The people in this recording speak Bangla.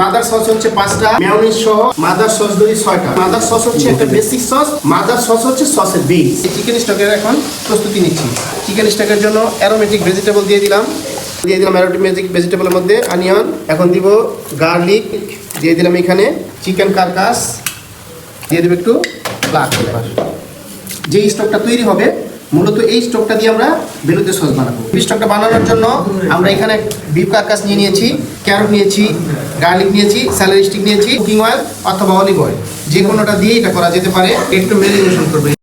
মাদার সস হচ্ছে 5টা, মেয়োনিজ সহ মাদার সস ধরি 6টা। মাদার সস হচ্ছে একটা বেসিক সস, মাদার সস হচ্ছে সসের বেস। চিকেন স্টকের এখন প্রস্তুতি নিচ্ছি। চিকেন স্টকের জন্য অ্যারোমেটিক ভেজিটেবল দিয়ে দিলাম অ্যারোমেটিক ভেজিটেবলের মধ্যে অনিয়ন, এখন দিব গার্লিক, দিয়ে দিলাম এখানে চিকেন কারকাস, দিয়ে দেবো একটু ব্ল্যাক পেপার। যে স্টকটা তৈরি হবে মূলত এই স্টকটা দিয়ে আমরা বেলুতে সস বানাবো। এই স্টকটা বানানোর জন্য আমরা এখানে বিফ কারকাস নিয়ে নিয়েছি, ক্যারট নিয়েছি, গার্লিক নিয়েছি, স্যালারি স্টিক নিয়েছি, কুকিং অয়েল অথবা অলিভ অয়েল, যে কোনোটা দিয়ে এটা করা যেতে পারে। একটু ম্যারিনেশন করবে